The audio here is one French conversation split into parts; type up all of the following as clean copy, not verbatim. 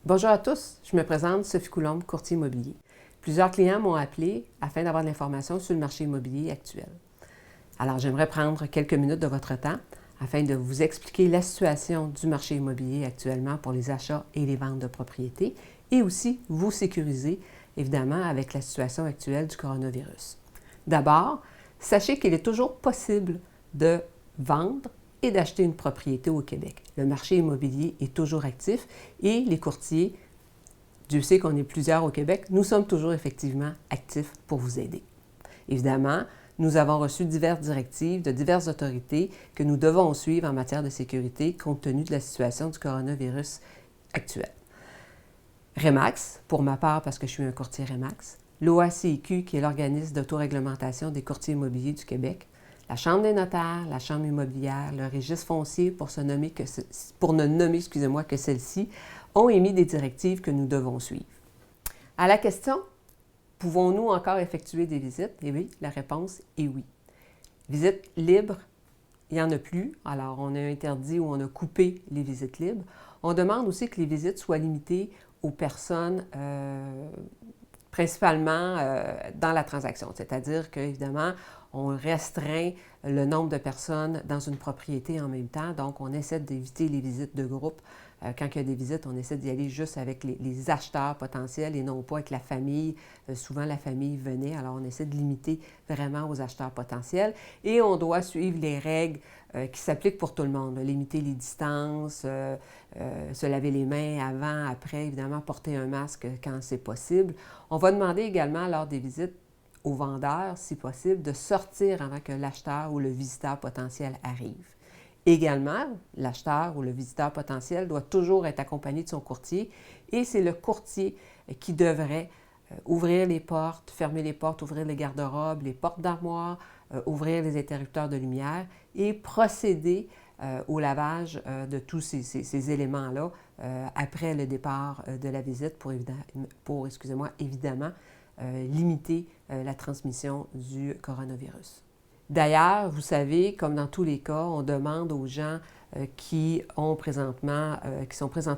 Bonjour à tous, je me présente Sophie Coulombe, courtier immobilier. Plusieurs clients m'ont appelé afin d'avoir de l'information sur le marché immobilier actuel. Alors, j'aimerais prendre quelques minutes de votre temps afin de vous expliquer la situation du marché immobilier actuellement pour les achats et les ventes de propriétés et aussi vous sécuriser, évidemment, avec la situation actuelle du coronavirus. D'abord, sachez qu'il est toujours possible de vendre et d'acheter une propriété au Québec. Le marché immobilier est toujours actif et les courtiers, Dieu sait qu'on est plusieurs au Québec, nous sommes toujours effectivement actifs pour vous aider. Évidemment, nous avons reçu diverses directives de diverses autorités que nous devons suivre en matière de sécurité compte tenu de la situation du coronavirus actuel. REMAX, pour ma part parce que je suis un courtier REMAX, l'OACIQ qui est l'organisme d'autoréglementation des courtiers immobiliers du Québec, la Chambre des notaires, la Chambre immobilière, le registre foncier pour ne nommer que celles-ci, ont émis des directives que nous devons suivre. À la question, pouvons-nous encore effectuer des visites? Eh oui, la réponse est oui. Visites libres, il n'y en a plus, alors on a interdit ou on a coupé les visites libres. On demande aussi que les visites soient limitées aux personnes principalement dans la transaction, c'est-à-dire qu'évidemment, on restreint le nombre de personnes dans une propriété en même temps, donc on essaie d'éviter les visites de groupe. Quand il y a des visites, on essaie d'y aller juste avec les acheteurs potentiels et non pas avec la famille. Souvent, la famille venait, alors on essaie de limiter vraiment aux acheteurs potentiels. Et on doit suivre les règles qui s'appliquent pour tout le monde. Limiter les distances, se laver les mains avant, après, évidemment, porter un masque quand c'est possible. On va demander également lors des visites aux vendeurs, si possible, de sortir avant que l'acheteur ou le visiteur potentiel arrive. Également, l'acheteur ou le visiteur potentiel doit toujours être accompagné de son courtier et c'est le courtier qui devrait ouvrir les portes, fermer les portes, ouvrir les garde-robes, les portes d'armoire, ouvrir les interrupteurs de lumière et procéder au lavage de tous ces éléments-là après le départ de la visite pour évidemment, limiter la transmission du coronavirus. D'ailleurs, vous savez, comme dans tous les cas, on demande aux gens qui sont présentement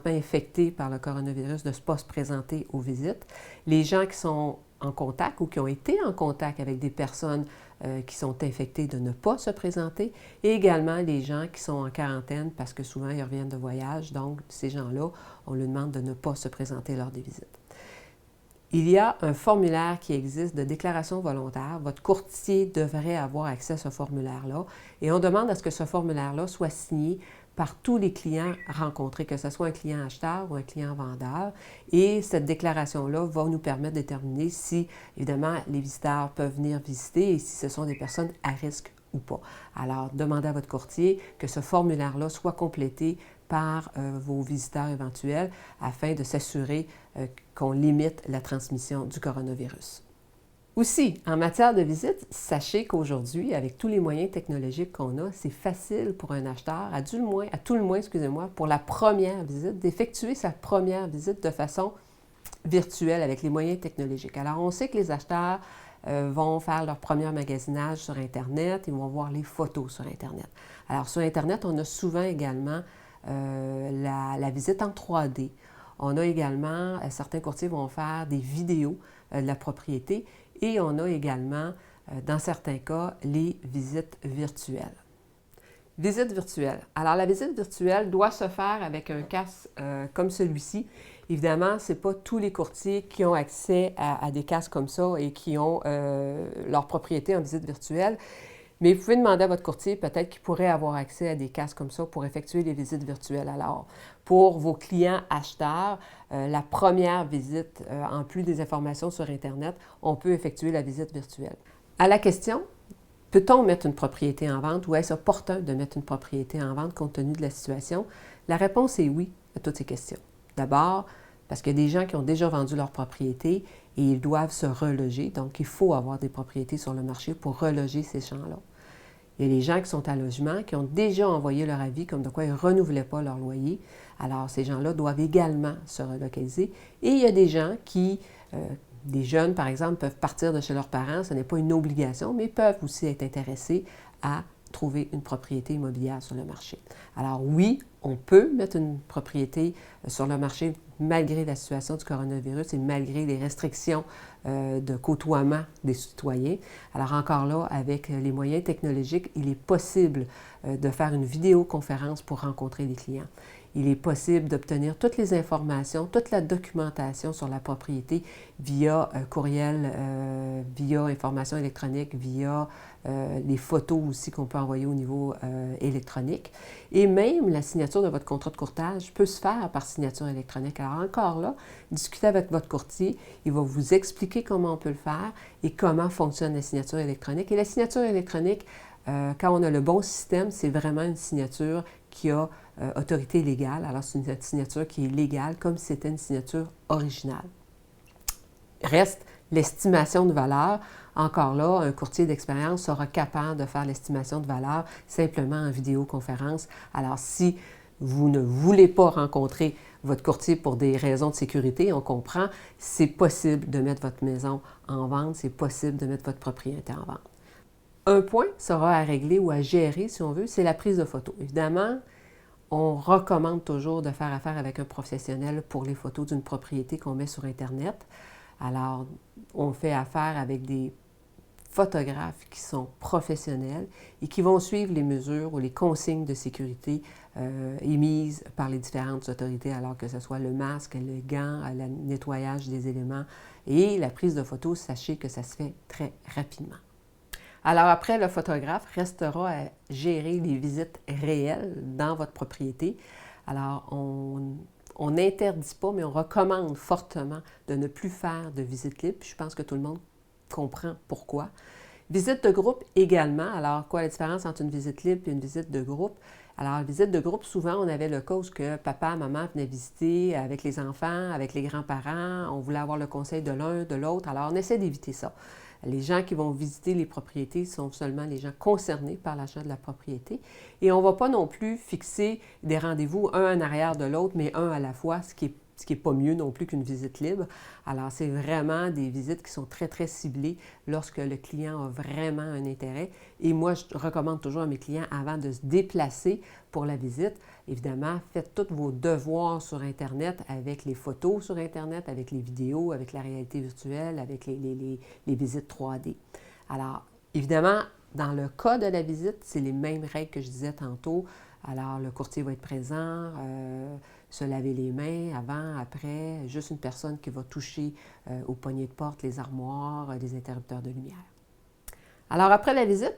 infectés par le coronavirus de ne pas se présenter aux visites. Les gens qui sont en contact ou qui ont été en contact avec des personnes qui sont infectées de ne pas se présenter et également les gens qui sont en quarantaine parce que souvent ils reviennent de voyage. Donc, ces gens-là, on leur demande de ne pas se présenter lors des visites. Il y a un formulaire qui existe de déclaration volontaire. Votre courtier devrait avoir accès à ce formulaire-là et on demande à ce que ce formulaire-là soit signé par tous les clients rencontrés, que ce soit un client acheteur ou un client vendeur. Et cette déclaration-là va nous permettre de déterminer si, évidemment, les visiteurs peuvent venir visiter et si ce sont des personnes à risque ou pas. Alors, demandez à votre courtier que ce formulaire-là soit complété par vos visiteurs éventuels afin de s'assurer qu'on limite la transmission du coronavirus. Aussi, en matière de visite, sachez qu'aujourd'hui, avec tous les moyens technologiques qu'on a, c'est facile pour un acheteur, à tout le moins, pour la première visite, d'effectuer sa première visite de façon virtuelle avec les moyens technologiques. Alors, on sait que les acheteurs vont faire leur premier magasinage sur Internet, ils vont voir les photos sur Internet. Alors, sur Internet, on a souvent également la visite en 3D. On a également, certains courtiers vont faire des vidéos de la propriété et on a également, dans certains cas, les visites virtuelles. Visite virtuelle. Alors, la visite virtuelle doit se faire avec un casque comme celui-ci. Évidemment, ce n'est pas tous les courtiers qui ont accès à des casques comme ça et qui ont leur propriété en visite virtuelle. Mais vous pouvez demander à votre courtier peut-être qu'il pourrait avoir accès à des casques comme ça pour effectuer les visites virtuelles. Alors, pour vos clients acheteurs, la première visite, en plus des informations sur Internet, on peut effectuer la visite virtuelle. À la question, peut-on mettre une propriété en vente ou est-ce opportun de mettre une propriété en vente compte tenu de la situation? La réponse est oui à toutes ces questions. D'abord, parce qu'il y a des gens qui ont déjà vendu leur propriété et ils doivent se reloger. Donc, il faut avoir des propriétés sur le marché pour reloger ces gens-là. Il y a des gens qui sont à logement, qui ont déjà envoyé leur avis comme de quoi ils ne renouvelaient pas leur loyer. Alors, ces gens-là doivent également se relocaliser. Et il y a des gens qui, des jeunes par exemple, peuvent partir de chez leurs parents. Ce n'est pas une obligation, mais peuvent aussi être intéressés à trouver une propriété immobilière sur le marché. Alors oui, on peut mettre une propriété sur le marché malgré la situation du coronavirus et malgré les restrictions de côtoiement des citoyens. Alors encore là, avec les moyens technologiques, il est possible de faire une vidéoconférence pour rencontrer les clients. Il est possible d'obtenir toutes les informations, toute la documentation sur la propriété via courriel, via information électronique, via les photos aussi qu'on peut envoyer au niveau électronique. Et même la signature de votre contrat de courtage peut se faire par signature électronique. Alors encore là, discutez avec votre courtier, il va vous expliquer comment on peut le faire et comment fonctionne la signature électronique. Et la signature électronique, quand on a le bon système, c'est vraiment une signature qui a autorité légale. Alors, c'est une signature qui est légale comme si c'était une signature originale. Reste l'estimation de valeur. Encore là, un courtier d'expérience sera capable de faire l'estimation de valeur simplement en vidéoconférence. Alors, si vous ne voulez pas rencontrer votre courtier pour des raisons de sécurité, on comprend, c'est possible de mettre votre maison en vente, c'est possible de mettre votre propriété en vente. Un point sera à régler ou à gérer, si on veut, c'est la prise de photos. Évidemment, on recommande toujours de faire affaire avec un professionnel pour les photos d'une propriété qu'on met sur Internet. Alors, on fait affaire avec des photographes qui sont professionnels et qui vont suivre les mesures ou les consignes de sécurité émises par les différentes autorités, alors que ce soit le masque, le gant, le nettoyage des éléments et la prise de photos, sachez que ça se fait très rapidement. Alors après, le photographe restera à gérer les visites réelles dans votre propriété. Alors, on n'interdit pas, mais on recommande fortement de ne plus faire de visite libre. Je pense que tout le monde comprend pourquoi. Visite de groupe également. Alors, quoi la différence entre une visite libre et une visite de groupe? Alors, visite de groupe, souvent, on avait le cas où papa, maman venaient visiter avec les enfants, avec les grands-parents. On voulait avoir le conseil de l'un, de l'autre. Alors, on essaie d'éviter ça. Les gens qui vont visiter les propriétés sont seulement les gens concernés par l'achat de la propriété. Et on ne va pas non plus fixer des rendez-vous un en arrière de l'autre, mais un à la fois, ce qui est pas mieux non plus qu'une visite libre. Alors, c'est vraiment des visites qui sont très, très ciblées lorsque le client a vraiment un intérêt. Et moi, je recommande toujours à mes clients, avant de se déplacer pour la visite, évidemment, faites tous vos devoirs sur Internet avec les photos sur Internet, avec les vidéos, avec la réalité virtuelle, avec les visites 3D. Alors, évidemment, dans le cas de la visite, c'est les mêmes règles que je disais tantôt. Alors, le courtier va être présent, se laver les mains avant, après, juste une personne qui va toucher aux poignées de porte, les armoires, les interrupteurs de lumière. Alors, après la visite,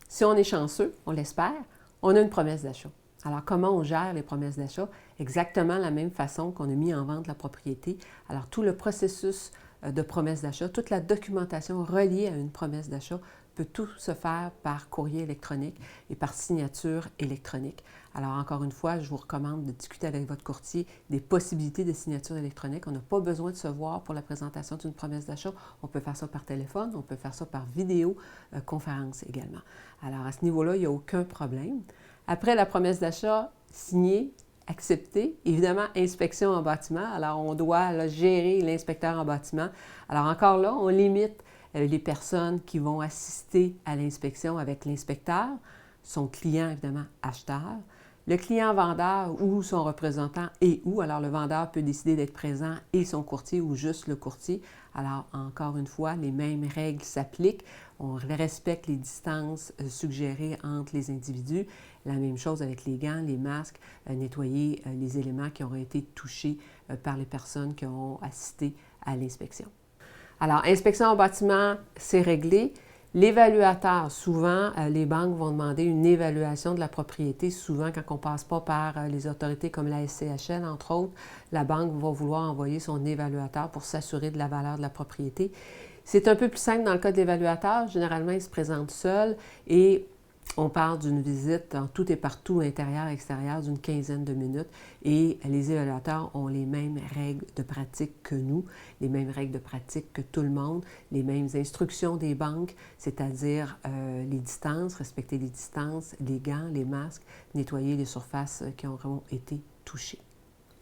si on est chanceux, on l'espère, on a une promesse d'achat. Alors, comment on gère les promesses d'achat? Exactement la même façon qu'on a mis en vente la propriété. Alors, tout le processus de promesse d'achat, toute la documentation reliée à une promesse d'achat peut tout se faire par courrier électronique et par signature électronique. Alors, encore une fois, je vous recommande de discuter avec votre courtier des possibilités de signature électronique. On n'a pas besoin de se voir pour la présentation d'une promesse d'achat. On peut faire ça par téléphone, on peut faire ça par vidéoconférence également. Alors, à ce niveau-là, il n'y a aucun problème. Après la promesse d'achat signée, acceptée, évidemment, inspection en bâtiment. Alors, on doit gérer l'inspecteur en bâtiment. Alors, encore là, on limite les personnes qui vont assister à l'inspection avec l'inspecteur, son client, évidemment, acheteur, le client vendeur ou son représentant et où. Alors, le vendeur peut décider d'être présent et son courtier ou juste le courtier. Alors, encore une fois, les mêmes règles s'appliquent. On respecte les distances suggérées entre les individus. La même chose avec les gants, les masques, nettoyer les éléments qui auront été touchés par les personnes qui ont assisté à l'inspection. Alors, inspection en bâtiment, c'est réglé. L'évaluateur, souvent, les banques vont demander une évaluation de la propriété. Souvent, quand on ne passe pas par les autorités comme la SCHL, entre autres, la banque va vouloir envoyer son évaluateur pour s'assurer de la valeur de la propriété. C'est un peu plus simple dans le cas de l'évaluateur. Généralement, il se présente seul et on parle d'une visite en tout et partout, intérieur, extérieur, d'une quinzaine de minutes. Et les évaluateurs ont les mêmes règles de pratique que nous, les mêmes règles de pratique que tout le monde, les mêmes instructions des banques, c'est-à-dire les distances, respecter les distances, les gants, les masques, nettoyer les surfaces qui auront été touchées.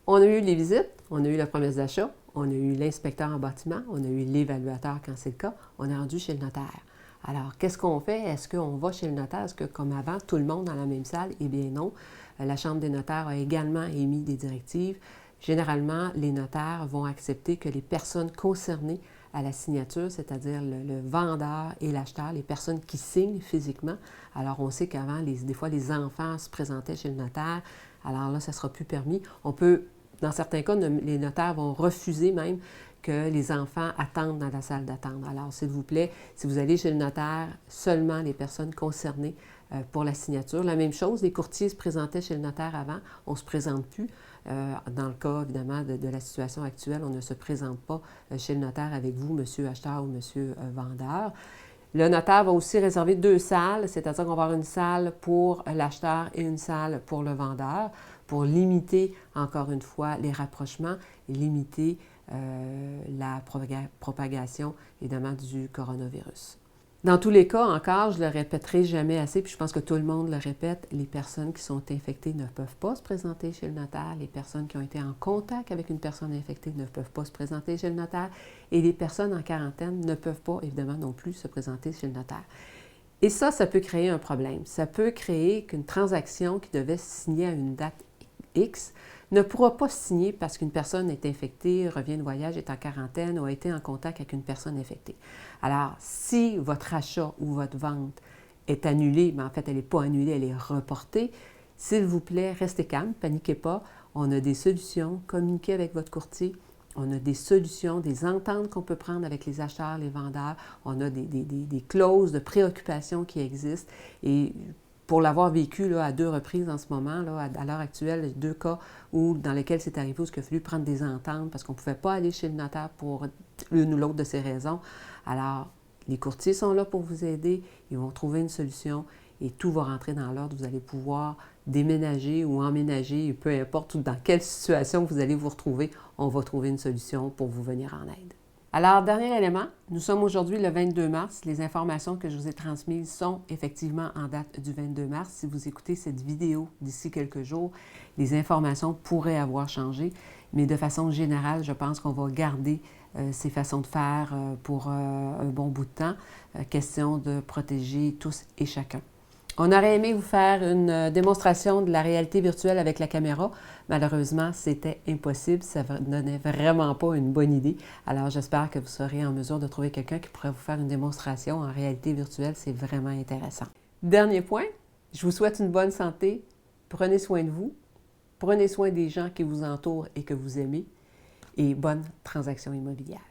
On a eu les visites, on a eu la promesse d'achat, on a eu l'inspecteur en bâtiment, on a eu l'évaluateur quand c'est le cas, on est rendu chez le notaire. Alors, qu'est-ce qu'on fait? Est-ce qu'on va chez le notaire? Est-ce que, comme avant, tout le monde dans la même salle? Eh bien non. La Chambre des notaires a également émis des directives. Généralement, les notaires vont accepter que les personnes concernées à la signature, c'est-à-dire le vendeur et l'acheteur, les personnes qui signent physiquement. Alors, on sait qu'avant, des fois, les enfants se présentaient chez le notaire. Alors là, ça ne sera plus permis. On peut, dans certains cas, les notaires vont refuser même que les enfants attendent dans la salle d'attente. Alors, s'il vous plaît, si vous allez chez le notaire, seulement les personnes concernées pour la signature. La même chose, les courtiers se présentaient chez le notaire avant, on ne se présente plus. Dans le cas, évidemment, de la situation actuelle, on ne se présente pas chez le notaire avec vous, monsieur acheteur ou monsieur vendeur. Le notaire va aussi réserver 2 salles, c'est-à-dire qu'on va avoir une salle pour l'acheteur et une salle pour le vendeur, pour limiter, encore une fois, les rapprochements et limiter la propagation, évidemment, du coronavirus. Dans tous les cas, encore, je ne le répéterai jamais assez, puis je pense que tout le monde le répète, les personnes qui sont infectées ne peuvent pas se présenter chez le notaire, les personnes qui ont été en contact avec une personne infectée ne peuvent pas se présenter chez le notaire, et les personnes en quarantaine ne peuvent pas, évidemment, non plus se présenter chez le notaire. Et ça peut créer un problème. Ça peut créer qu'une transaction qui devait se signer à une date X ne pourra pas se signer parce qu'une personne est infectée, revient de voyage, est en quarantaine ou a été en contact avec une personne infectée. Alors, si votre achat ou votre vente est annulée, mais en fait, elle n'est pas annulée, elle est reportée, s'il vous plaît, restez calme, paniquez pas. On a des solutions, communiquez avec votre courtier. On a des solutions, des ententes qu'on peut prendre avec les acheteurs, les vendeurs. On a des clauses de préoccupation qui existent. Et pour l'avoir vécu là, à 2 reprises en ce moment, là, à l'heure actuelle, 2 cas dans lesquels c'est arrivé, où il a fallu prendre des ententes parce qu'on ne pouvait pas aller chez le notaire pour l'une ou l'autre de ces raisons. Alors, les courtiers sont là pour vous aider, ils vont trouver une solution et tout va rentrer dans l'ordre. Vous allez pouvoir déménager ou emménager, peu importe dans quelle situation vous allez vous retrouver, on va trouver une solution pour vous venir en aide. Alors, dernier élément, nous sommes aujourd'hui le 22 mars. Les informations que je vous ai transmises sont effectivement en date du 22 mars. Si vous écoutez cette vidéo d'ici quelques jours, les informations pourraient avoir changé, mais de façon générale, je pense qu'on va garder ces façons de faire pour un bon bout de temps. Question de protéger tous et chacun. On aurait aimé vous faire une démonstration de la réalité virtuelle avec la caméra. Malheureusement, c'était impossible. Ça ne donnait vraiment pas une bonne idée. Alors, j'espère que vous serez en mesure de trouver quelqu'un qui pourrait vous faire une démonstration en réalité virtuelle. C'est vraiment intéressant. Dernier point, je vous souhaite une bonne santé. Prenez soin de vous. Prenez soin des gens qui vous entourent et que vous aimez. Et bonne transaction immobilière.